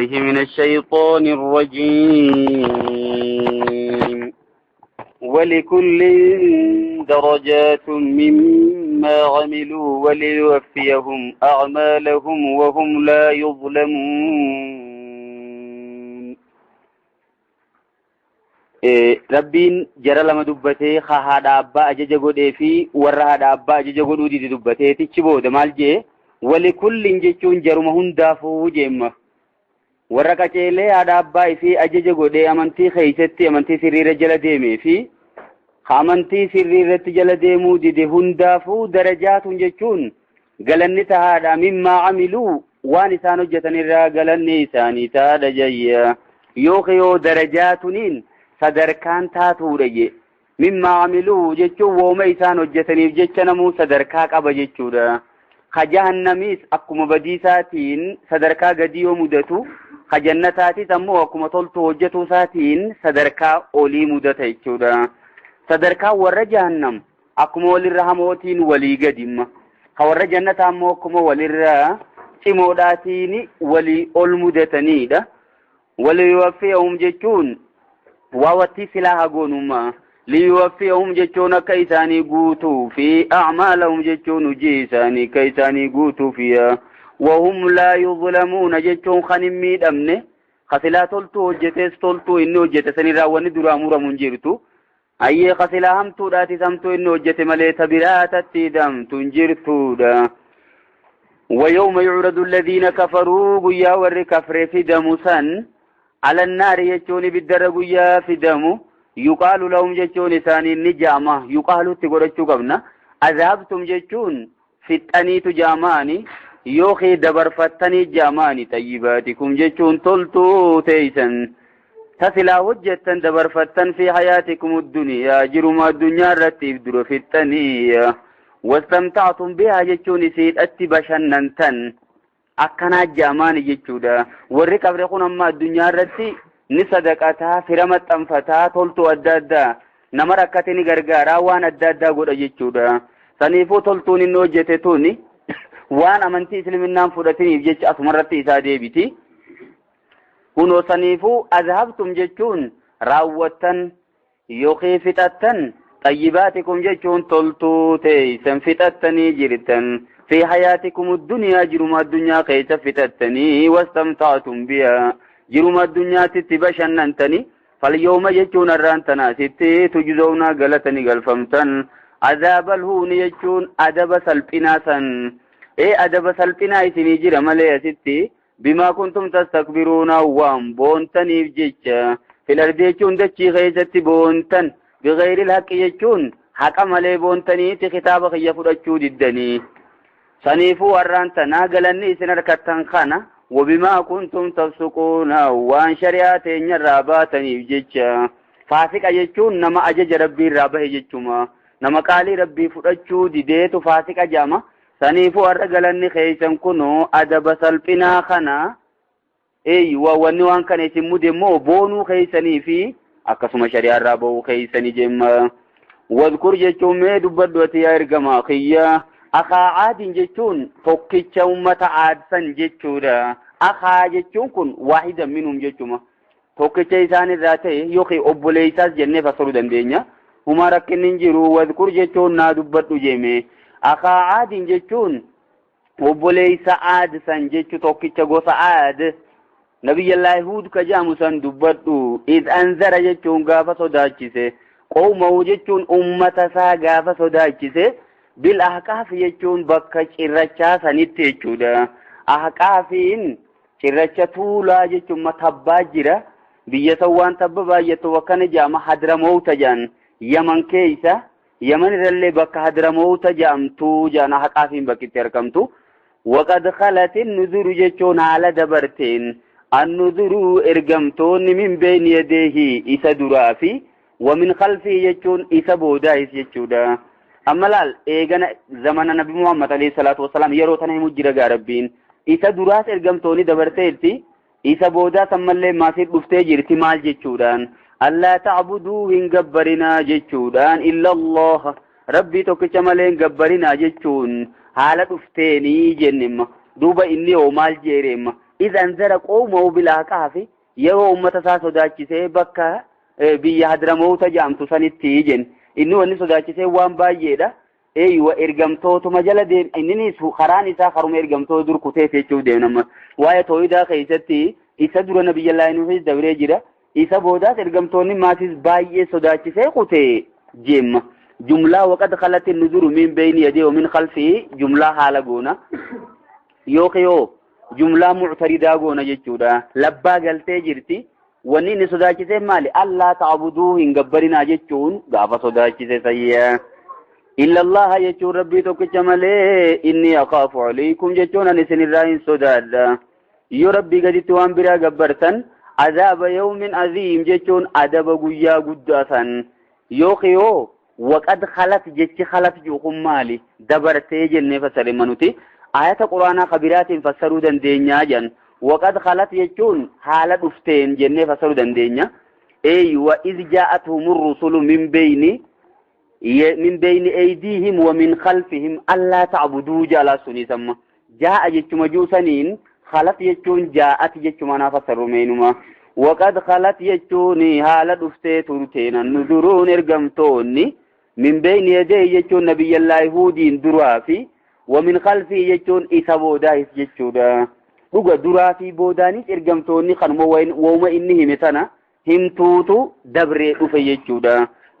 من الشيطان الرجيم ولكل درجات مما عملوا وليوفيهم أعمالهم وهم لا يظلمون. ربين جرى لما دبته خهاد أبا أجج قدي في ورهاد أبا أجج قدودي دبته تشبه دمال جي ولكل جتون جرمهن دافو جيمه warra ceelee haadha abbaa fi ajaja godhee amantii keessatti amantii sirriirra jala deemee fi amantii sirriirratti jala deemuu dide hundaafuu darajaatun jechuun galanni tahaadha mimmaa amiluu waan isaan hojjetanirraa galanni isaanii taadha jayya yoo darajaatuniin sadarkaan taatuudha je mimmaa amiluu jechuun wooma isaan hojjetaniif jecha namuu sadarkaa qaba jechuudha. Jahannamiis akkuma badiisaatiin sadarkaa gadi yoo mudatu jannataatis ammoo akkuma toltu hojjetu isaatiin sadarkaa olii mudata jechuudha. Sadarkaa warra jahannam akkuma walirra hamootiin walii gadimma warra jannataa ammoo akkuma walirra cimoodhaatiin walii ol mudataniidha. waliyuwaffiyahum jechuun waawatti silaa hagoonummaa ليوفيهم جتون كيساني قوتوا في أعمالهم جتون جيساني كيساني قوتوا فيها وهم لا يظلمون جتون خنمي دمنه خسلا تلتو جتس تلتو إنو جتسني راواني درامورا منجرتو أي خسلا همتو داتي سمتو إنو جت مليت براتتي دم تنجرتو دا ويوم يعرض الذين كفروا قيا ور كفر في دمسا على النار جتون بالدرقيا في دمو يقال لهم جتون ثاني النجامة يقال تقولتشو قبنا أذهبتم جتون فتني تجاماني يوخي دبر فتني جاماني طيباتكم جتون تلتو تيسن تسلا وجتا دبر فتن في حياتكم الدنيا جرما الدنيا رتيب درو فتني واستمتعتم بها جتون سيد أتبشننتن أكنا جاماني جتودا ورقب رقون أما الدنيا رتي نصدقاتها فرمت أنفتها تلتو أدادا نمركتني غرغارا وان أدادا قد أجيشودا سنيفو تلتوني نوجتتوني وان أمنتي سلمنان فرتني بجيش أسمرتي إسادي بيتي هنو سنيفو أذهبتم جيشون راوتن يوخي فتتن طيباتكم جيشون تلتو تيسن فتتني جرتن في حياتكم الدنيا جرما الدنيا قيت فتتني واستمتعتم بها جرم الدنيا تتبشننتني فاليوم يجون الرانتنا ستي تجزون غلطني غلفمتن عذاب الهون يجون أدب سلبناسا أدب سلبنا إسني جرم لي ستي بما كنتم تستكبرون وام بونتني بجيشا في الأرض يجون دچي غيزتي بونتن بغير الحق يجون حق ملي بونتني تخطاب خيفو ددني سنيفو الرانتنا غلني سنركتن خانا وبما كنتم تفسقون وان شريعتين الراباتني بجيشا فاسق يجون نما أجج ربي رابه يجوما نما قالي ربي فرجو ديديتو فاسق جاما سنيفو الرجلن خيسن كنو أدب سلبنا خنا وانوان كان يسمو دمو بونو خيسني في أكسما شريع رابو خيسني جما واذكر جيشومي دبدوتي يا إرقما خيا أخا عاد جتون فكيتش أمة عاد سن جتودا أخا جتون كن واحدا منهم جتوما فكيتش إنسان ذاته يوخي أبوليساس جنة فصلوا دندينيا هما ركنين جرو واذكر جتون نادبتو جيمي أخا عاد جتون أبوليسا عاد سن جتو فكيتش غوث عاد نبي الله هود كجامو سن دبتو إذ أنذر جتون غافة صداچسه قومه جتون أمة سا غافة صداچسه بالأحقاف يجون بكا شرچا سنيت يجودا أحقافين شرچا طولا يجون متبا جرا بيسوان تببا يتوكن جام حضر موت جان يمن كيسا يمن رلي بكا حضر موت جام تو جان أحقافين بكي تركمتو وقد خلت النذر يجون على دبرتين النذر إرقمتون من بين يديه إسا درافي ومن خلفه يجون إسا بودايس يجودا أملال إيجانا زمان نبي محمد عليه الصلاة والسلام يروتنا مجرى ربين إذا دراس إرجمتوني دبرتيرتي إذا بودا سمالله ما سيد بفتجرتي مال جتشودان ألا تعبدوا إن جبرنا جتشودان إلا الله ربي توكش مالين جبرنا جتشون حالة بفتني جنم دوبا إني ومال جيرم إذا أنذر قومه بالأحقاف يرو أمة سوداچسee bakka biyya Hadramawta jaamtu sanitti jen inni wanni sodaachisee waan baay'eedha wa ergamtootuma jala deem inni karaan isaa karuma ergamtoo dur kutee jechuu deemnama waa'ee tooyidaa keessatti isa dura nabiyyallaahi nuuhis dabree jira isa boodaas ergamtoonni maatis baay'ee sodaachisee kutee jeemma jumlaa waqad khalati nuzuru min bayni yadayhi wa min khalfihi jumlaa haala goona yoo jumlaa mu'taridaa goona jechuudha labbaa galtee jirti wanni inni sodaachisee maali allaa ta'buduu hin gabbarinaa jechuun gaafa sodaachisee sayyaa illa allah jechuun rabbii tokkicha malee inni akhaafu alaykum jechuun ani isinirraa hin sodaadha yoo rabbii gaditti waan biraa gabbartan azaaba yawmin aziim jechuun adaba guyyaa guddaa san yoo waqad khalat jechi khalat juukum maali dabartee jennee fassarima nuti ayata quraanaa kabiraatiin fassaruu dandeenyaa jan وقد خلت يجون حالة دفتين جنة فسروا دندينيا وإذ جاءتهم الرسل من بين أيديهم ومن خلفهم ألا تعبدوا جل سنيسما جاء يجون مجوسنين خلت يجون جاءت يجون أنا فسروا مينما وقد خلت يجون حالة دفتين ترتين النذرون إرجمتوني من بين يدي يجون نبي الله هودين درافي ومن خلفه يجون إسابودا يجون dhuga duraa fi boodaanis ergamtoonni kanuma wooma inni hime sana himtuutu dabree dhufe jechuudha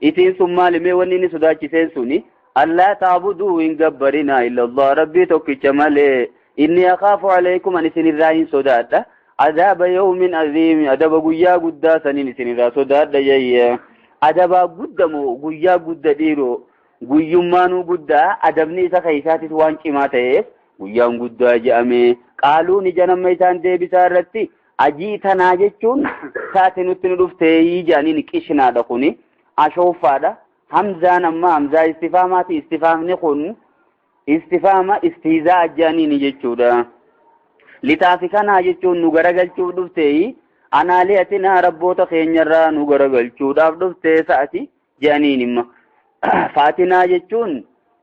isin sun maalimee wanni inni sodaachiseen suni allaa ta'buduu hin gabbarinaa illa allah rabbii tokkicha malee inni akhaafu alaykum an isinirraa hin sodaadha adaaba yawmin aziim adaba guyyaa guddaa saniin isinirraa sodaadha jayya adaba guddamoo guyyaa gudda dhiiroo guyyummaanuu guddaa adabni isa keeysaatis waan cimaa ta'eef guyyaan guddaa jedhame qaaluun ija nama isaan deebisaa irratti ajii tanaa jechuun taate nutti nu dhuftee jedhaniin qishnaadha kuni ashoofaadha hamzaan amma hamzaa istifaamaati istifaamni kun istifaama istihzaa ajjaaniin jechuudha litaafi kanaa jechuun nu garagalchuuf dhuftee anaaliyatinaa rabboota keenyarraa nu garagalchuudhaaf dhuftee sa'ati jedhaniin imma faatinaa jechuun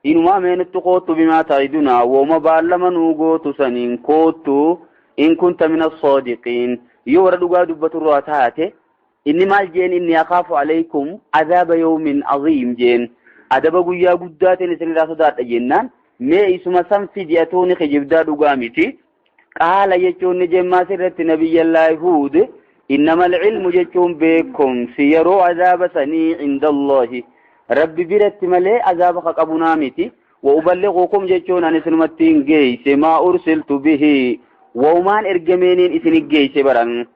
inuma meenutti kootu bimaa taa'iduna wooma baallama nuu gootu saniin kootu in kunta min as-saadiqiin yoo warra dhugaa dubbaturraa taate inni maal jeen inni akhaafu alaykum azaaba yawmin aziim jeen adaba guyyaa guddaatiin isinirraa sodaadha jennaan mee isuma san fidi'atuuni kijibdaa dhugaa miti qaala jechuun ni jemmaa sirratti nabiyyallaahi huud innamal ilmu jechuun beekumsi yeroo azaaba sanii inda allahi rabbi biratti malee azaaba qaqabunaa miti wa uballighukum jechuun ani isinumatti geeyse maa ursiltu bihi waumaan ergameeniin isin geeyse baran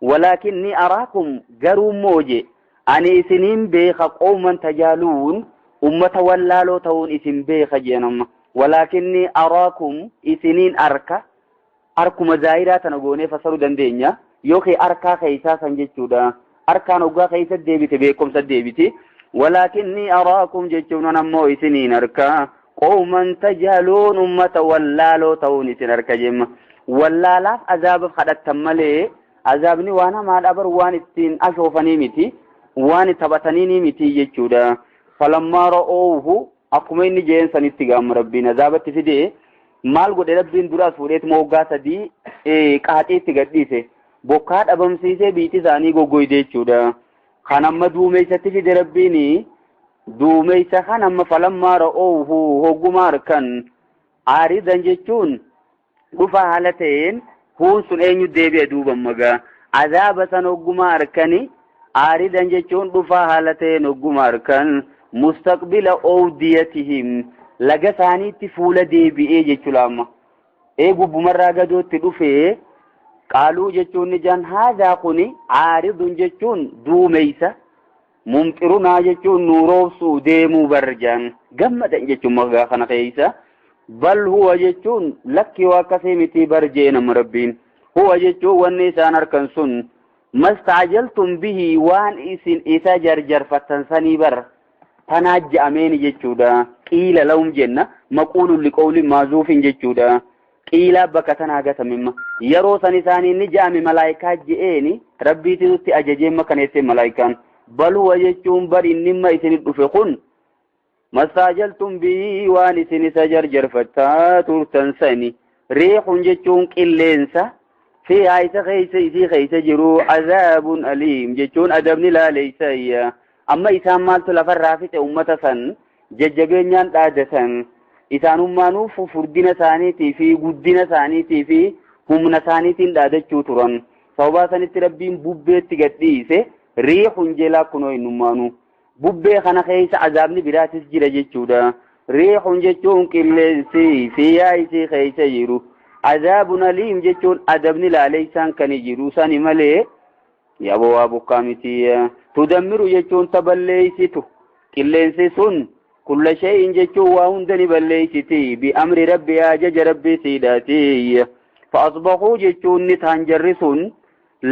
walakinni araakum garuu mooje ani isiniin beeka qawman tajaaluun ummata wallaaloo ta'uun isin beeka jeenamma walakinni araakum isiniin arkuma zaahiraa tana goonee fasaruu dandeenya yookiin arkaa keeysaa san jechuudha arkaan hoggaa keeysa deebite beekumsa deebite ولكني أراكم جتشون نمو إسنين أركا قوما تجهلون أمة واللالو توني سنركا جمع واللالاف أذاب خدت تمالي أذابني وانا ما الأبر وان التين أشوفني متي وان تبتنيني متي جتشودا فلما رأوه أقمين جين سنستقام ربنا ذابت فيدي مال قد ربين دراس فوريت موقع سدي قهاتي تقديسي بوكات أبمسيسي بيتي ثاني قوي ديتشودا خانما دوميسة في دربيني دوميسة خانما فلما رأوه هقمار كان عارضا جتون رفا حالتين هون سن اين يدبي دوبا مغا عذابا سن هقمار كاني عارضا جتون رفا حالتين هقمار كان مستقبل أوديتهم لغا ثاني تفول ديبي اي جتولاما ايقو بمرا قدو تدفه قالوا جتون جان هذا قني عارض جتون دوميسة ممطرنا جتون نوروسو ديمو برجان قمت جتون مغا خنقيسة بل هو جتون لك وكسيمتي برجين مربين هو جتون والنسان أركنسون ما استعجلتم به وان إسا جرجر فتنساني بر تناج أمين جتودا قيل لهم جنة مقول لقول معزوف جتودا قيل بكتنا غتا مما يرو سنساني نجام ملائكة جئيني ربي تدوتي أججين مكانيسي ملائكان بل هو جتون بر إنما إسنid دفقون ما استعجلتم به وان إسن سجر جرفتا ترتنساني ريح جتون قلينسا في عيسى خيس جرو عذاب أليم جتون أدبني لا ليس أما إسان مالت لفرافت أمة سن ججبين يان آدسن إسان أمانو فردين ثانيتي في قدين ثانيتي في هم نثانيتين دادتشو تران صوبا سنت ربين بوبيت تقديسه ريح جلا كنو إنمانو بوبي خانا خيس عذابني براتس جرى جتشو دا ريح جتشون كلسي في عيسى خيس جرو عذاب أليم جتون أدبني لا ليسان كان يجرو ساني ملي يا أبو كامتي تدمر جتون تبليستو كلنسي سن كل شيء جتون وهندني بليستي بأمر ربي أجج ربي سيداتي فأصبحوا جتون نتهنجرسون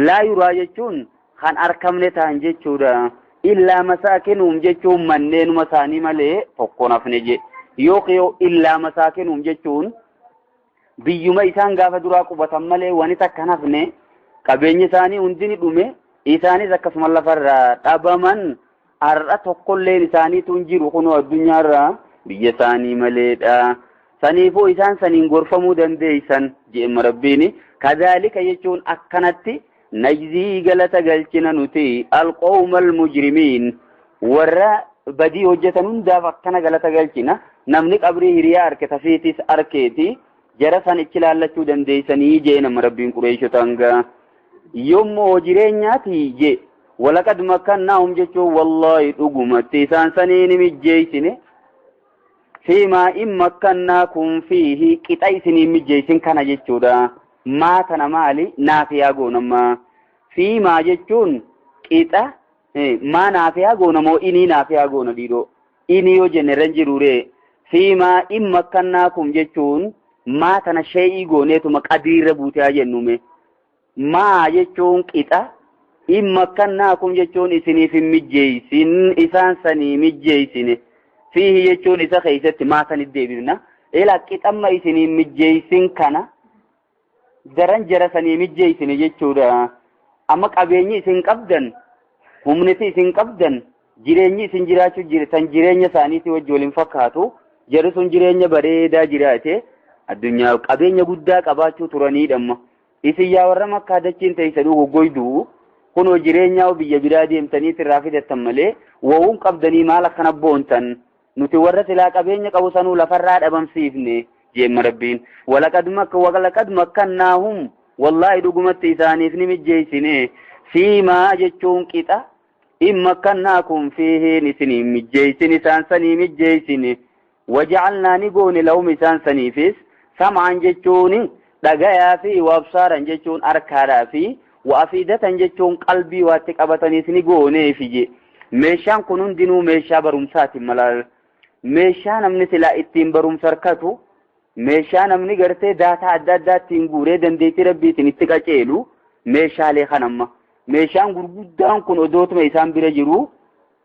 لا يرى جتون خان أركم نتهنجتشورا إلا مساكنهم جتون منين مساني ملي فقنا فنجي يوقيو إلا مساكنهم جتون biyyuma isaan gaafa duraa qubatan malee wani takka nafne qabeenya isaanii hundini dhume isaanis akkasuma lafarraa dhabaman har'a tokkolleen isaaniitu hin jiru kunoo addunyaarraa biyya isaanii maleedha saniifuu isaan saniin gorfamuu dandeeysan je'ema rabbiini kadhaalika jechuun akkanatti najzii galata galchina nuti alqawmal mujrimiin warra badii hojjetan hundaaf akkana galata galchina namni qabrii hiriyaa arke tafiitis arkeeti jara san ichi laallachuu dandeeysanii jeenama rabbiin qureeshotaanga yommoo jireenyaati je walaqad makkannaahum jechuun wallaahi dhugumatti isaan saniin mijjeeysine fiimaa in makkannaakum fiihi qixa isinii mijjeeysin kana jechuudha maatana maali naafiyaa goonamma fiimaa jechuun qixa maa naafiyaa goonamoo inii naafiyaa goona dhiidho inii yoo jenne irran jirure fiimaa in makkannaakum jechuun ما تنا شيء قونيتو مقدير بوتيا جنومي ما يجون قطع إما كناكم يجون إسني في مجيسين إسان سني مجيسين فيه يجون إسا خيست ما سندبنا إلا قطع ما إسني مجيسين كنا دران جرى سني مجيسين يجون أما قبيني إسن قبدن همنتي إسن قبدن جيريني إسن جراتو جيرتان جيريني سانيتي وجولين فكاتو جرسون جيريني بريدا جراتي addunyaa qabeenya guddaa qabaachuu turaniidhamma isin yaa warra makkaa dachiin teessaduu goggoyduu kunoo jireenyaa biyya biraa deemtanii irraa fidattan malee wawuun qabdanii maal akkana boontan nuti warra silaa qabeenya qabu sanuu lafarraa dhabamsiifne jeemma rabbiin walaqad makkannaahum wallaahi dhugumatti isaaniif ni mijjeeysine fiimaa jechuun qixa in makkannaakum fiihiin isinii mijjeeysin isaan sanii mijjeeysine waja'alnaa ni goone lahum isaan saniifis سمعان جتوني دغايا في وابصارا جتون اركادا في وافيدة جتون قلبي واتقبتني سنيغوني فيجي ميشان كنون دينو ميشا برومسات ملال ميشان امني سلا اتين برومسركاتو ميشان امني غرتي داتا عدادا تنغوري دنديتي ربي تنتقاچيلو ميشا لي خنما ميشان غرغدان كن ودوت ميسان بيرجرو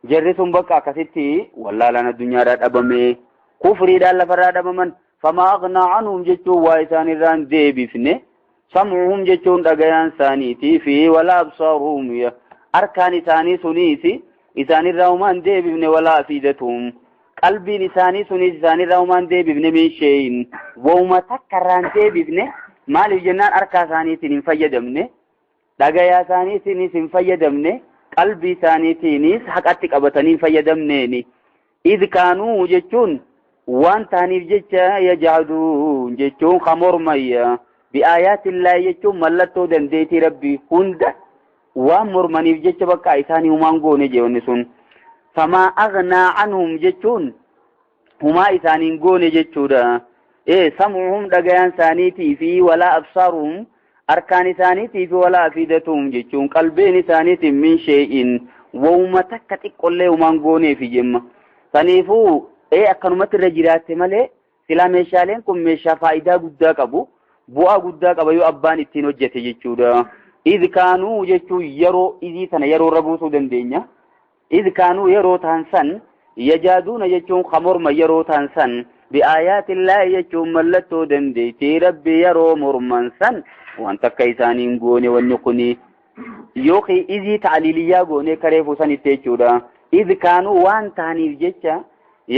جرسون بقى كسيتي والله لنا الدنيا راد ابمي كفري دال فراد ابمن فما أغنى عنهم جتو وايسان الران ديبفنه سمعهم جتون دقيان سانيتي فيه ولا أبصارهم أركان ثاني سنيسي إسان الرومان ديبفنه ولا أفيدتهم قلبي لساني سنيسي إسان الرومان ديبفنه من شيء وما تكران ديبفنه مالي جنان أركا ثانيتي نفيدمنه دقيا ثانيتي نفيدمنه قلبي ثانيتي نيس حقاتك أبتنين فيدمنيني إذ كانوا جتون وان تانيف جيتشا يجعدون جيتشون خمور ميا بآيات الله جيتشون ملتو دنديتي ربي هند وامر منيف جيتشا بكا إساني همانقوني جيونسون فما أغنى عنهم جيتشون هما إساني نقوني جيتشودا سمعهم دقيان سانيتي في ولا أبصارهم أركان سانيتي في ولا أفيدتهم جيتشون قلبين سانيتي من شيء وما تكتك قولي همانقوني في جمع سانيفو akkanumatti irra jiraatte malee silaa meeshaaleen kun meeshaa faayidaa guddaa qabu bu'aa guddaa qaba yoo abbaan ittiin hojjete jechuudha idh kaanuu jechuun yeroo izii tana yeroo irra buusuu dandeenya idh kaanuu yeroo ta'an san yajaaduuna jechuun kamorma yeroo ta'an san bi'aayaatillaahi jechuun mallattoo dandeettii rabbi yeroo morman san wanta akka isaaniin goone wanni kuni yookiin izii ta'aliliyyaa goone kareefuu sanitti jechuudha idh kaanuu waan ta'aniif jecha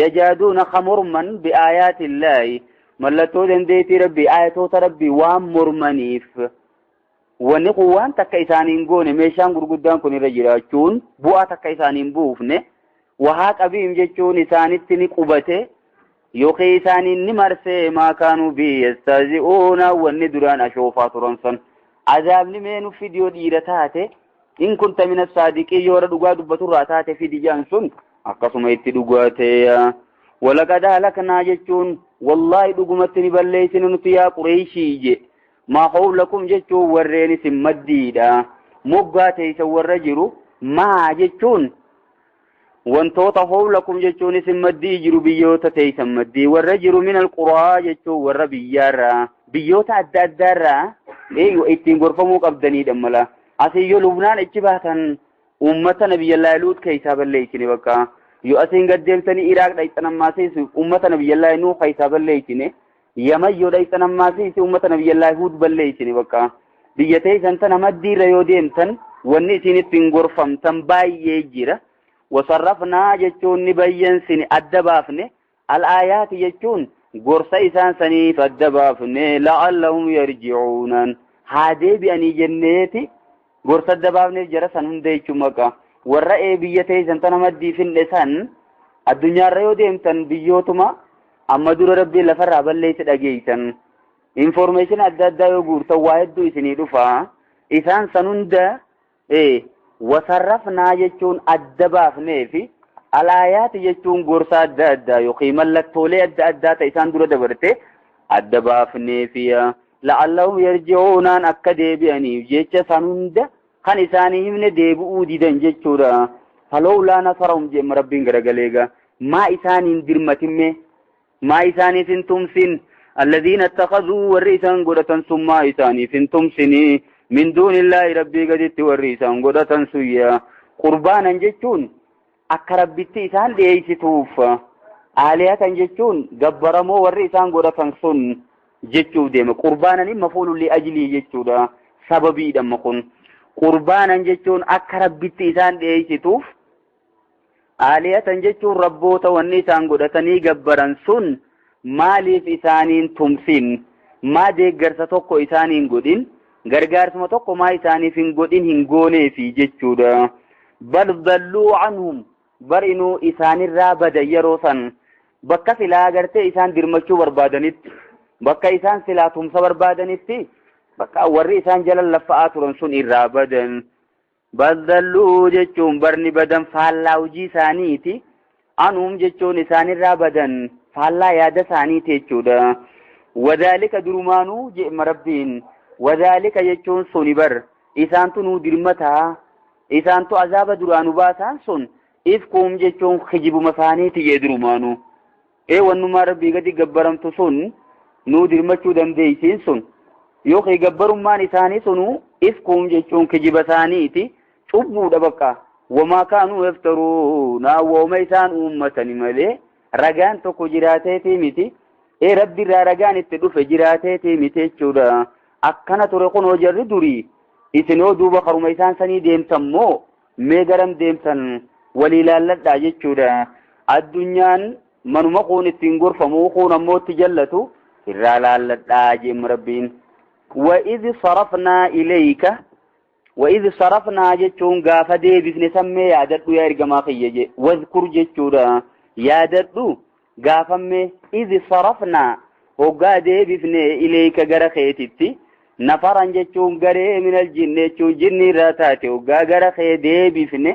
يجادون خمرما بآيات الله ملتو دنديتي ربي آياتو ربي وام مرمنيف wanni kun waan takka isaaniin goone meeshaan gurguddaan kun irra jiraachuun bu'aa takka isaaniin buufne wahaa qabiim jechuun isaanitti ni qubate yookiin isaaniin ni marsee maakaanuu biyyastazi'uuna wanni duraan ashoofaa turan san azaabni meenu fidiyoo dhiira taate in kunta mina saadiqii yoo dhugaa dubbaturraa taate fidiyaan sun akkasuma itti dhugaatee walaqad halaknaa jechuun wallahi dhugumatti ni balleessine nuti yaa Qureeshii je maa hawlakum jechuun warreen isin maddiidha moggaa teeysa warra jiru maa jechuun wantoota hawlakum jechuun isin maddii jiru biyyoota teeysan maddii warra jiru min alquraa jechuun warra biyyaarraa biyyoota adda addaarraa ittiin gorfamuu qabdaniidha mala asiyyo Lubnaan ichi baatan ummata nabiyyallaahi Luut keeysaa balleessine bakka yoo asiin gaddeemtanii Iraaq dhayxan ammaasiis ummata nabiyyallaahi Nuux keeysaa balleessine Yaman yoo dhayxan ammaasiis ummata nabiyyallaahi Huud balleessine bakka biyya teeysan tana maddiirra yoo deemtan wanni isin ittiin gorfamtan baay'ee jira wasarrafnaa jechuun ni bayyansine adda baafne al-aayaati jechuun gorsa isaan saniif adda baafne la'allahum yarji'uunan haa deebi'anii jenneeti gorsa adda baafneef jara san hunda jechuun maqaa warra biyya teeysan tana maddii finne san addunyaarra yoo deemtan biyyootuma amma dura rabbii lafarraa balleessi dhageeysan information adda addaa yoo guurtan waa hedduu isinii dhufa isaan san hunda wasarrafnaa jechuun adda baafneefi al-aayaati jechuun gorsa adda addaa yookiin mallattoolee adda addaa ta isaan dura dabarte adda baafneefi la'allahum yarji'uunaan akka deebi'aniif jecha san hunda kan isaanii himne deebi'uu didan jechuudha falawlaa nasarahum jeema rabbiin garagaleega maa isaaniin dirmatimme maa isaaniif hin tumsin alladhiina ittakhadhuu warri isaan godhatan sun maa isaaniif hin tumsinii min duunillaahi rabbii gaditti warri isaan godhatan suyya qurbaanan jechuun akka rabbitti isaan dhiyeessituuf aaliyatan jechuun gabbaramoo warri isaan godhatan sun jechuu deema qurbaanan mafuulun li ajlii jechuudha sababiidhamma kun qurbaanan jechuun akka rabbitti isaan dhiyeessituuf aaliyatan jechuun rabboota wanni isaan godhatanii gabbaran sun maaliif isaaniin tumsin maa deeggarsa tokko isaaniin godhin gargaarsuma tokko maa isaaniif hin godhin hin gooneefi jechuudha bal dalluu anhum bar inuu isaanirraa badan yeroo san bakka silaa agartee isaan dirmachuu barbaadanitti bakka isaan silaa tumsa barbaadanitti bakka warri isaan jala laffa'aa turan sun irraa badan bal dalluu jechuun barni badan faallaa hojii isaaniiti anhum jechuun isaanirraa badan faallaa yaada isaaniiti jechuudha wadaalika durumaanuu jeema rabbiin wadaalika jechuun suni bar isaantu nuu dirmataa isaantu azaaba duraanu baasaan sun ifkuum jechuun kijibuma isaaniiti jee durumaanuu wannuma rabbii gadi gabbaramtu sun nuu dirmachuu dandeeysiin sun yookiin gabbarummaan isaanii sunu ifkuum jechuun kijiba isaaniiti cubbuudha bakka wamaa kaanuu yaftaruuna wooma isaan uummatani malee ragaan tokko jiraateetii miti rabbiirraa ragaan itti dhufe jiraateetii miti jechuudha akkana ture kunoo jarri durii isinoo duuba karuma isaan sanii deemtan moo mee garam deemtan walii laalladhaa jechuudha addunyaan manuma kuun ittiin gorfamu kuun ammoo itti jallatu irraa laalladhaa jeema rabbiin وإذ صرفنا إليك وإذ صرفنا جتون غافا ديبسن سمي ياددو يا إرقما خيجي واذكر جتورا ياددو غافا مي إذ صرفنا وقا ديبسن إليك غرخيتي نفرا جتون غري من الجن جتون جني راتاتي وقا غرخي ديبسن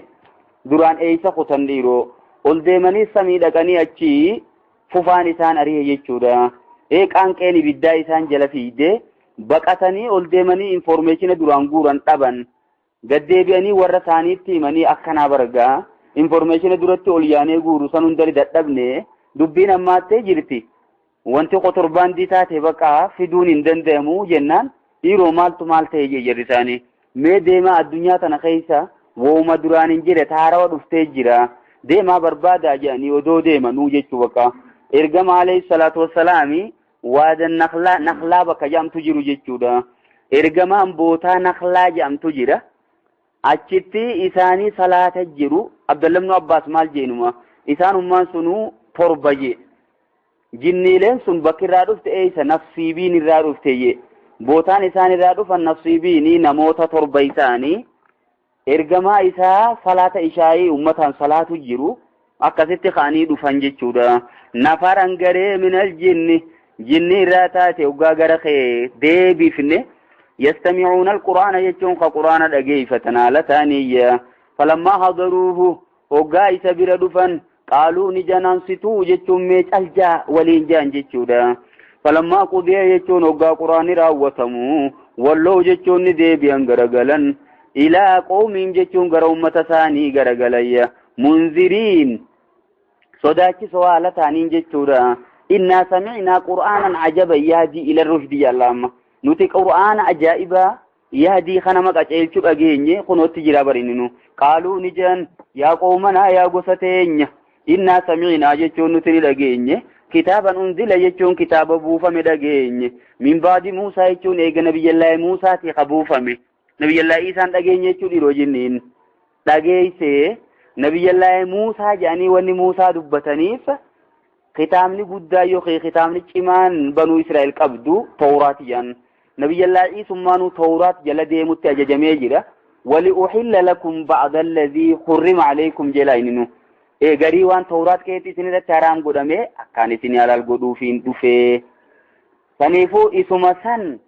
duraan eeysa qotandiiroo ol deemanii samii dhaqanii achi fufaan isaan ari'e jechuudha. Qaanqeen ibiddaa isaan jala fiidee baqatanii ol deemanii information duraan guuran dhaban gaddeebi'anii warra isaaniitti himanii akkanaa bargaa information duratti ol yaanee guuru san hundari dadhabne dubbiin ammaattee jirti. Wanti qotorbaandii taate baqaa fiduun hin danda'amu jennaan dhiiroo maaltu maal ta'e jirri isaanii mee deemaa addunyaa tana keessa wooma duraan hin jire taarawa dhuftee jira deemaa barbaadaa jedhanii odoo deemanuu jechuu bakka ergama alayhi salaatu wassalaami waadan naklaa bakka jedhamtu jiru jechuudha. Ergamaan bootaa naklaa jedhamtu jira achitti isaanii salaata jiru. Abdullah ibn Abbas maal jeenuma isaan ummaan sunuu torba je jinniileen sun bakka irraa dhufte eeysa nafsiibiin irraa dhufte je bootaan isaan irraa dhufan nasiibiini namoota torba isaanii ergamaa isaa salaata ishaa'ii ummataan salaatu jiru akkasitti kaanii dhufan jechuudha. nafaran garee minal jinni irraa taate ugaa gara kee deebifne yastami'uuna alqur'aana jechuun ka qur'aana dhageeffatan haala taaniyya falammaa hadaruuhu ugaa isa bira dhufan qaaluu ni janansituu jechuun mee caljaa waliin jaan jechuudha. falammaa qudiya jechuun ugaa qur'aanni raawwatamu walloo jechuun ni deebi'an garagalan ilaa qawmiin jechuun gara ummata isaanii garagalayya munziriin sodaachisoo haala taaniin jechuudha. innaa sami'naa qur'aanan ajaban yahdii ila rushdi jallaama nuti qur'aana ajaa'ibaa yahdii kana maqaceelchu dhageenye kunootti jira barininu qaaluu ni jedhan yaa qawmanaa yaa gosa teenya innaa sami'naa jechuun nuti ni dhageenye kitaaban unzila jechuun kitaaba buufame dhageenye min baadi Muusaa jechuun eega nabiyyallaahi Muusaati ka buufame nabiyyallaahi Isaan dhageenye jechuun dhiroo jenniin dhageessee nabiyyallaahi Muusaa jedhanii wanni Muusaa dubbataniif kitaabni guddaa yookiin kitaabni cimaan banuu Israa'el qabdu Tawraat jedhan nabiyyallaahi Isummaanuu Tawraat jala deemutti ajajamee jira wali uhilla lakum ba'da alladhii hurrima alaykum jelayninu garii waan Tawraat keetti isinirratti haraam godhame akkaan isin halal godhuufiin dhufee saniifuu isuma san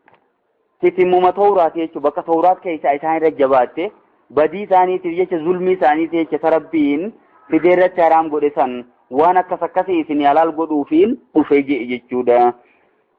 titimmuma Tawraat jechuun bakka Tawraat keessa isaan irra jabaatte badii isaaniitiif jecha zulmii isaaniitiif jecha tarabbiin fideerratti haraam godhe san waan akkasii isin halal godhuufiin dhufee jechuudha.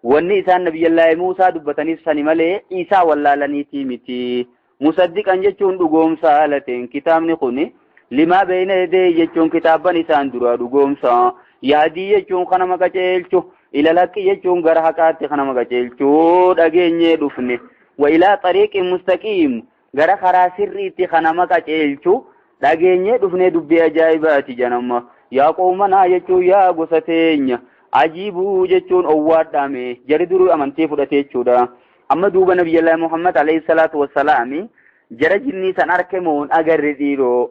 wanni isaan nabiyyallaahi Muusaa dubbataniif sani malee Isaa wallaalaniitii miti. musaddiqan jechuun dhugoomsa haalateen kitaabni kuni limaa beeyna edee jechuun kitaaban isaan dura dhugoomsa yaadii jechuun kana maqaceelchu ila laqqi jechuun gara haqaatti kana maqaceelchu dhageenyee dhufne wa ilaa xariiqin mustaqiim gara karaa sirriitti kana maqaceelchu dhageenyee dhufne dubbii ajaa'ibaati janamma yaa qawmanaa jechuun yaa gosa teenya ajiibuu jechuun owwaadhaame jari duruu amantii fudhate jechuudha. amma duuba nabiyyallaahi Muhammad alayhi salaatu wassalaami jara jinnii san arke moon agarre dhiiroo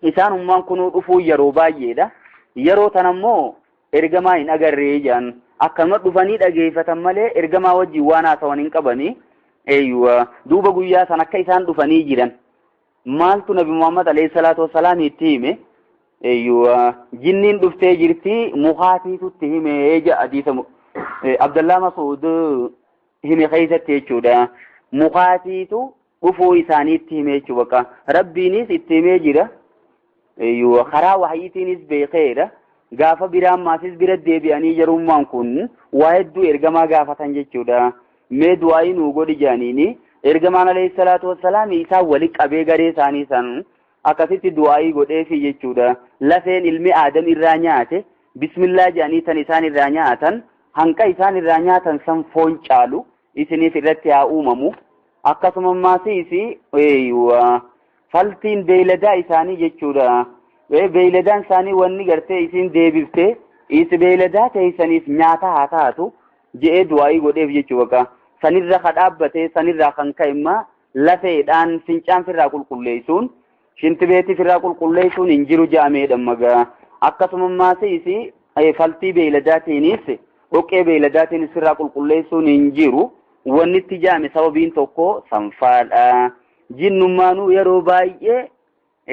isaan ummaan kunuu dhufuu yeroo baay'eedha. yeroo tanammoo ergamaa hin agarree jedhan akkama dhufanii dhageeffatan malee ergamaa wajjin waan haasawan hin qabanii eeyyuwa duuba guyyaa san akka isaan dhufanii jiran maaltu nabi Muhammad alayhi salaatu wassalaam itti hime eeyyuwa jinniin dhuftee jirti mukaatiitutti hime eeja hadiisa Abdullah Mas'ud hime keessatti jechuudha. mukaatiitu dhufuu isaaniitti hime jechuudha. rabbiinis itti himee jira eeyyuwa karaa wahyiitiinis beekeedha. gaafa biraan maasis bira deebi'anii jarummaan kun waa hedduu ergamaa gaafatan jechuudha. mee du'aa'ii nuu godhi jaaniini ergamaan alayhi salaatu wassalaam isaan walitti qabee garee isaanii san akkasitti du'aa'ii godheefi jechuudha. lafeen ilmi aadam irraa nyaate bismillah jaanii tan isaan irraa nyaatan hanqa isaan irraa nyaatan san foon caalu isiniif irratti haa uumamu akkasuma maasiisi faltiin beeyladaa isaanii jechuudha. beeyladaan isaanii wanni gartee isin deebifte isi beeyladaa teessaniif nyaata haa taatu je'ee du'aa'ii godheef jechuudha. sanirra ka dhaabbatee sanirraa kan ka'immaa lafeedhaan fincaan firraa qulqulleessuun shintibeetii firraa qulqulleessuun hin jiru jaameedhaan magaa akkasuma maasiisi faltii beeyladaatiin dhoqqee beeyladaatiin firraa qulqulleessuun hin jiru wanni itti jaame sababiin tokko sanfaadha. jinnummaanuu yeroo baay'ee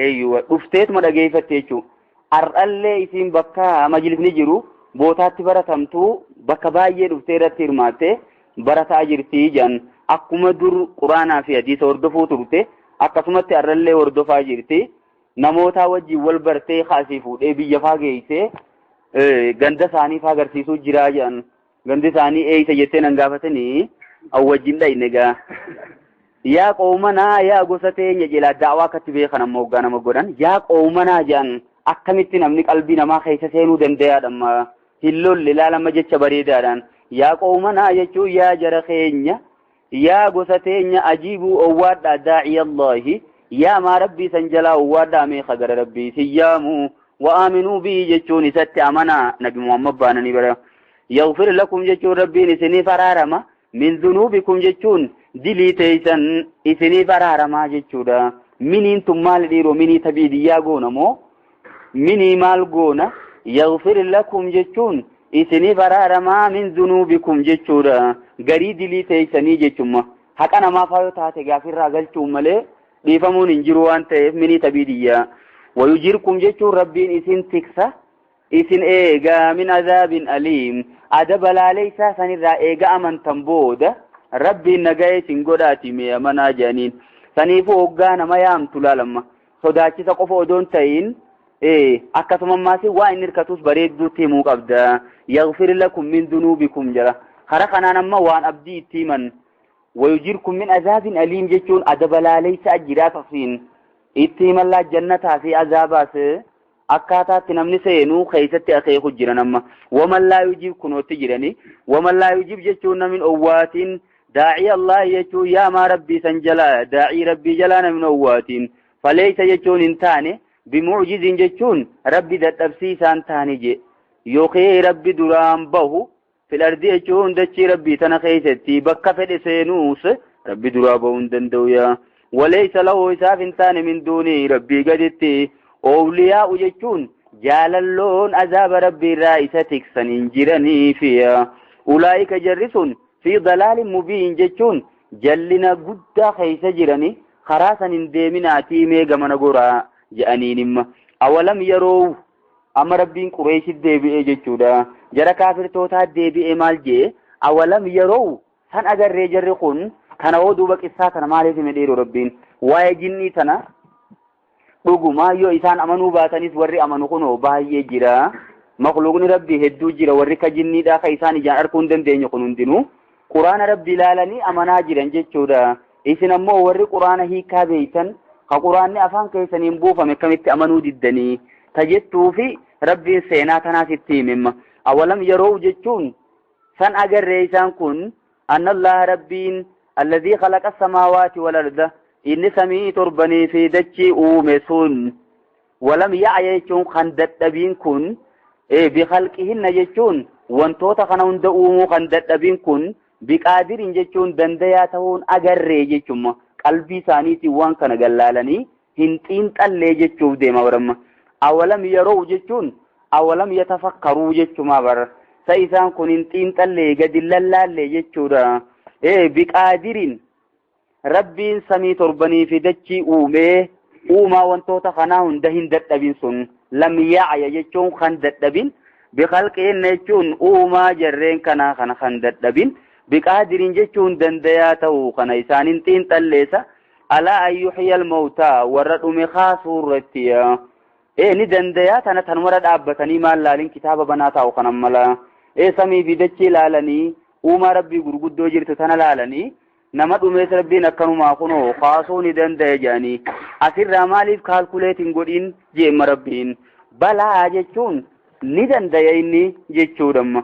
eeyyuwa dhufteetuma dhageeffatte jechuudha. har'allee isiin bakka majlisni jiru bootaatti baratamtu bakka baay'ee dhuftee irratti hirmaatte barataa jirti jedhan akkuma dur quraanaa fi hadiisa hordofuu turte akkasumatti har'allee hordofaa jirti. namoota wajjin wal bartee kaasii fuudhee biyya faa geessee ganda isaanii faa agarsiisuu jiraa jedhan gandi isaanii eeysa jettee nan gaafatanii awwajjin dhayne gaa. yaa qawmanaa yaa gosa teenya jela da'waa akkatti beekan amma hoggaa nama godhan yaa qawmanaa jedhan akkamitti namni qalbii namaa keessa seenuu danda'aadhamma hin lolle ilaalama jecha bareedaadhaan yaa qawmanaa jechuun yaa jara keenya yaa gosa teenya ajiibuu owwaadhaa daa'iyallahi yaa maa rabbii san jalaa owwaadhaa meeqa gara rabbii siyyaamu wa'aaminuu bii jechuun isatti amanaa nabi Muhammad baananii bara yaghfir lakum jechuun rabbiin isiniif araarama min dhunuubikum jechuun dilii teeysan isiniif araaramaa jechuudha. miniin tun maal dhiiroo minii tabiidiyyaa goona moo minii maal goona yaghfir lakum jechuun isini baraaramaa min dunuubikum jechuudha garii dilii teeysanii jechumma haqa namaa faayoo taate gaafirraa galchuun malee dhiifamuun hin jiru waan ta'eef minii tabiidiyyaa wayujirkum jechuun rabbiin isin tiksa isin eegaa min azaabin aliim adaba laaleysaa sanirraa eega amantan booda rabbiin nagaya isin godhaati mee amanaa jedhaniin saniifuu hoggaa nama yaamtu laalamma sodaachisa qofa odoon ta'in akkasumammaasi waa inni hirkatus bareedduutti himuu qabda yaghfir lakum min dunuubikum jala kara kanaan amma waan abdii itti himan wayujirkum min azaabin aliim jechuun adaba laaleysa ajiraa taqsiin itti himallaa jannataa fi azaabaas akkaataatti namni seenuu keessatti akeeku jiran amma waman laa yujib kunootti jirani waman laa yujib jechuun namin owwaatiin daa'ii Allah jechuun yaa maa rabbii san jalaa daa'ii rabbii jalaa namin owwaatiin faleeysa jechuun hin taane bimucjizin jechuun rabbi dadhabsiisaan taane je yookiin rabbi duraan bahu fil ardi jechuun dachii rabbii tana keessatti bakka fedhe seenuus rabbi duraa bahuu hin danda'u yaa waleeysa lahu isaaf hin taane min duunii rabbii gaditti awliyaa'u jechuun jaalalloon azaaba rabbii irraa isa tiksaniin jiraniifiya ulaa'ika jarri sun fi dalaalin mubiin jechuun jallina guddaa keessa jirani karaa san hin deeminaatii mee gamana goraa jedhaniinimma awalam yeroo amma rabbiin qureeshit deebi'ee jechuudha jara kaafirtootaa deebi'ee maal jee awalam yeroo san agarree jarri kun kana hoo duuba qissaa tana maaliif hime dheeru rabbiin waa'ee jinnii tana dhuguma yoo isaan amanuu baatanis warri amanu kunoo baay'ee jira makhluuqni rabbii hedduu jira warri ka jinniidhaa ka isaan ijaan arguu hin dandeenye kun hundinuu quraana rabbii ilaalanii amanaa jiran jechuudha isin ammoo warri quraana hiikaa beeytan ka quraanni afaan keessaniin buufame akkamitti amanuu diddanii tajettuu fi rabbiin seenaa tanaas itti himimma awalam yeroo jechuun san agarree isaan kun annallaha rabbiin alladhii khalaqa samaawaati wal arda inni samii torbanii fi dachii uume sun walam ya'ya jechuun kan dadhabiin kun bikhalqihinna jechuun wantoota kana hunda uumuu kan dadhabiin kun biqaadirin jechuun dandayaa ta'uun agarree jechuun qalbii isaaniitiin waan kana gallaalanii hin xiinxallee jechuuf deema baramma awalam yeroo jechuun awalam yatafakkaruu jechuuma bara sa isaan kun hin xiinxallee gadi lallaallee jechuudha biqaadirin rabbiin samii torbanii fi dachii uumee uumaa wantoota kanaa hunda hin dadhabin sun lam ya'ya jechuun kan dadhabin bikhalqihin jechuun uumaa jarreen kanaa kana kan dadhabin biqaadirin jechuun dandayaa ta'uu kana isaanin xiinxalleessa alaa an yuhyiyal mawtaa warra dhume kaasuu irratti ni dandayaa tana tanumara dhaabbatanii maal laalin kitaaba banaa taa'u kanan mala samii fi dachii laalanii uumaa rabbii gurguddoo jirtu tana laalanii nama dhumees rabbiin akkanumaa kunoo kaasuu ni danda'e jedhanii asirraa maaliif kaalkuleetiin godhin jeemma rabbiin balaa jechuun ni dandaya inni jechuudhamma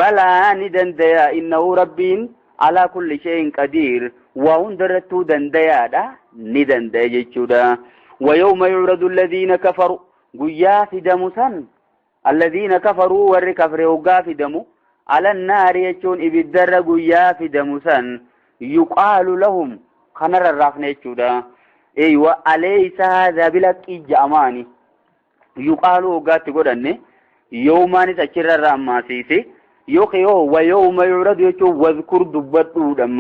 balaa ni dandaya innahu rabbiin alaa kulli shay'in qadiir waa hundarrattuu dandayaadha ni dandaya jechuudha ويوم يعرض الذين كفروا قيا في دمسا الذين كفروا ور كفروا في دمو على النار يجون إبدر قيا في دمسا يقال لهم خنر الرافن يجودا ايوه أليس هذا بلك إجاماني يقالوا قات قدن يوماني تشرر الرماسيسي يوخيو ويوم يعرض يجون واذكر دبتو دم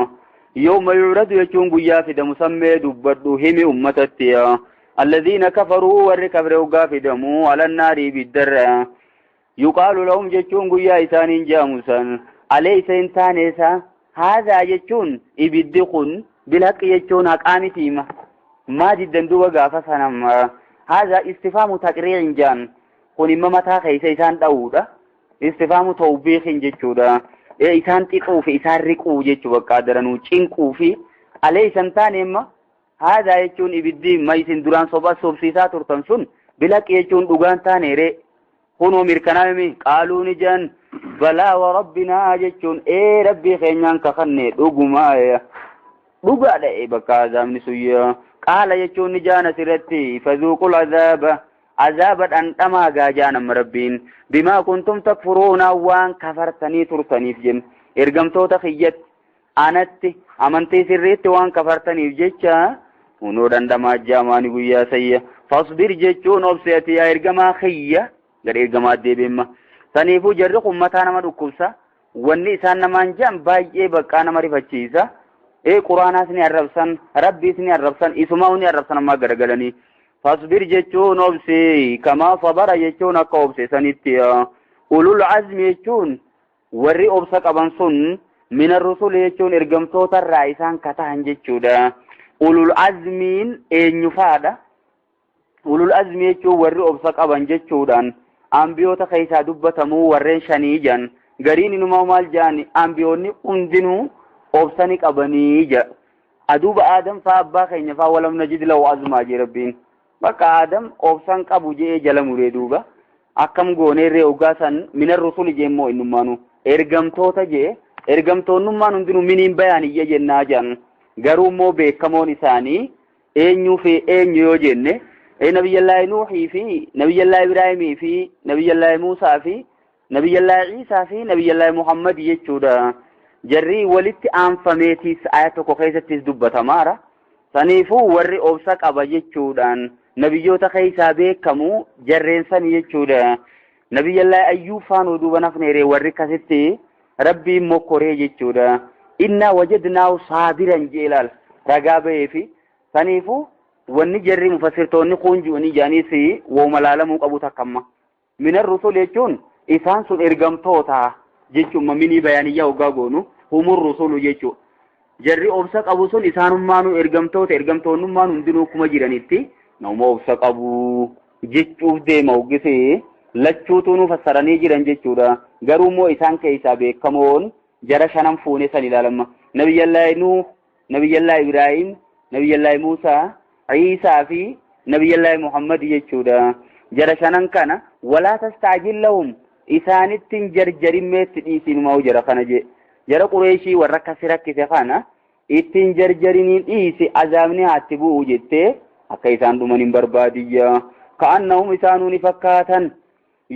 يوم يعرض يجون قيا في دمسا دبتو هم أمتتيا الذين كفروا والكفروا قافدموا على النار بالدر يقال لهم جتون قيا إسان جاموسا أليس إنسانيسا هذا جتون إبدقون بالحق جتون أقامتيما ما جدا دوا قافسنا هذا استفهام تقريع جان قل إما متى خيس إسان داودا استفهام توبيخ جتودا إسان تقو في إسان رقو جتوا قادرانو چنقو في أليس إنسانيما هذا يجون إبدي ما يسين دران صوبا صوبسيسا ترتنسون بلاك يجون دوغان تانيري هنو مركنامي قالوا نجان بلا وربنا يجون ربي خينيان كخني دوغما دوغا دا بكا زامن سويا قال يجون نجان سرتي فذوقوا العذاب عذابا أنتما غاجان ربين بما كنتم تكفرون وان كفرتني ترتني فيم ارغمتو تخيت أنتي أمنتي سريت وان كفرتني جيتشا ونوران دما جاماني قويا سيا فاصبر جيتشون أبسيتي يا إرقما خيا غير إرقما ديبما saniifuu jarri kun mataa nama dhukkubsa wanni isaan namaan jedhan baay'ee baqqaa nama rifachiisa quraanaas ni arrabsan rabbiis ni arrabsan isumaa ni arrabsan ammaa garagalanii fasbir jechuun obsi kamaa sabara jechuun akka obse sanitti ulul azmi jechuun warri obsa qaban sun min ar-rusul jechuun ergamtoota irraa isaan katahan jechuudha. ulul azmiin eenyufaadha ulul azmi jechuun warri obsa qaban jechuudhaan ambiyoota keessaa dubbatamuu warreen shanii jan gariin inuma maal jaani ambiyoonni hundinuu obsani qabanii ja aduuba aadam faa abbaa keenya faa walam najid lahu azmaa je rabbiin bakka aadam obsan qabu jee jala muree duuba akkam gooneerree ogaasan min ar-rusul jeemmoo innummaanu ergamtoota jee ergamtoonnummaan hundinuu miniin bayaaniyya jennaa jan garuu immoo beekamoon isaanii eenyuu fi eenyu yoo jenne nabiyyallaahi nuuhii fi nabiyyallaahi ibraahimii fi nabiyyallaahi muusaa fi nabiyyallaahi ciisaa fi nabiyyallaahi muhammad jechuudha. jarri walitti aanfameetis ayat tokko keessattis dubbatamaara saniifuu warri obsa qaba jechuudhaan nabiyyoota keessaa beekamu jarreen sani jechuudha. nabiyyallaahi ayyuub faanuu duuba nafneeree warri kasitti rabbiin mokkoree jechuudha. inna wajadnaahu saabiran jeelaal ragaa bahee fi saniifuu wanni jarri mufassirtoonni kunjuuni jaaniis wooma laalamuu qabu takkamma min ar-rusul jechuun isaan sun ergamtoota jechuun minii bayaaniyyaa hoggaa goonu humur rusulu jechuun jarri obsa qabu sun isaanummaanuu ergamtoonnummaan hundinuu kuma jiranitti nama obsa qabu jechuuf deema hoggisee lachuutuu fassaranii jiran jechuudha. garuu immoo isaan keessaa beekamoon jara shanan fuune san ilaalamma nabiyyallaahi nuuh nabiyyallaahi ibraahim nabiyyallaahi muusaa ciisaa fi nabiyyallaahi muhammad jechuudha. jara shanan kana walaa tastaajil lahum isaanittiin jarjarimmeetti dhiisinuma jara kana je jara qureeshii warra akkasi rakkise kana ittiin jarjariniin dhiisi azaabni haatti bu'u jettee akka isaan dhuman hin barbaadiyya ka'annahum isaanuu ni fakkaatan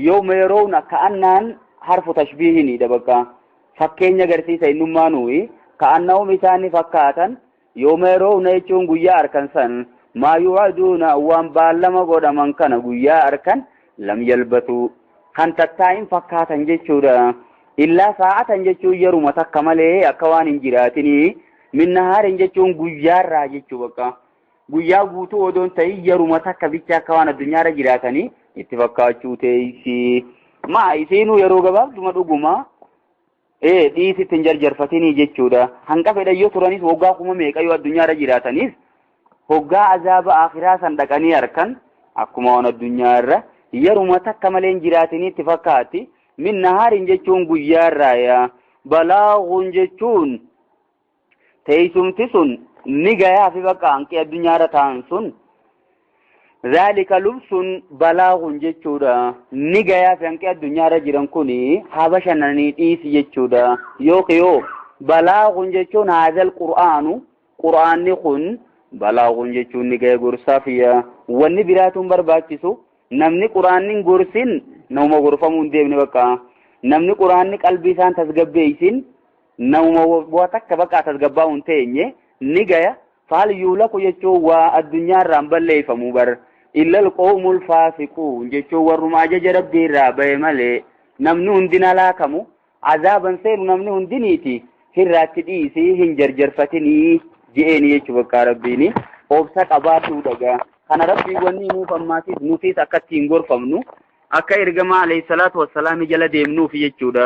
yooma yeroowna ka'annaan harfu tashbiihinidha bakka fakkeenya agarsiisa innummaanuu ka'annahum isaan ni fakkaatan yooma yeroowna jechuun guyyaa arkan san maa yu'aduuna waan baallama godhaman kana guyyaa arkan lam yalbatu kan tattaa'in fakkaatan jechuudha. illaa sa'atan jechuun yeruma takka malee akka waan hin jiraatinii min nahaarin jechuun guyyaarraa jechuu bakka guyyaa guutuu odoon ta'ii yeruma takka bicha akka waan addunyaarra jiraatanii itti fakkaachuu teessi maa isiinuu yeroo gabaabduma dhuguma dhiisitti hin jarjarfatinii jechuudha. hanqa fedhayyoo turanis waggaa kuma meeqayyoo addunyaarra jiraataniif hoggaa azaaba akhiraa san dhaqanii harkan akkuma waan addunyaarra yeruma takka malee hin jiraatanii itti fakkaati. min nahaarin jechuun guyyaarraa balaaguun jechuun teessumti sun ni gayaa fi bakka hanqii addunyaarra ta'an sun zaalika lubsun balaaguun jechuudha. ni gayaa fi hanqii addunyaarra jiran kun habashananii dhiisi jechuudha. yoo balaaguun jechuun haazal qur'aanni kun balaaguun jechuun ni gaya gorsaafiya wanni biraatuun barbaachisu namni quraanni gorsin nama gorfamuu hin deemne bakka namni quraanni qalbii isaan tasgabbeessin nama waa takka bakka tasgabbaa'u hin teenye ni gaya faal yuulaku jechuun waa addunyaarraan balleeffamuu bar illal qawmul faasiquun jechuun warruma ajaja rabbiirraa bahe malee namni hundina laakamu azaaban seenu namni hundiniiti hirraatti dhiisii hin jarjarfatinii je'eeni jechuu bakka rabbiini obsa qabaachuu dhagaa. kana rabbii wanni nuuf ammaatiif nutis akka ittiin gorfamnu akka ergamaa alayhi salaatu wassalaam jala deemnuuf jechuudha.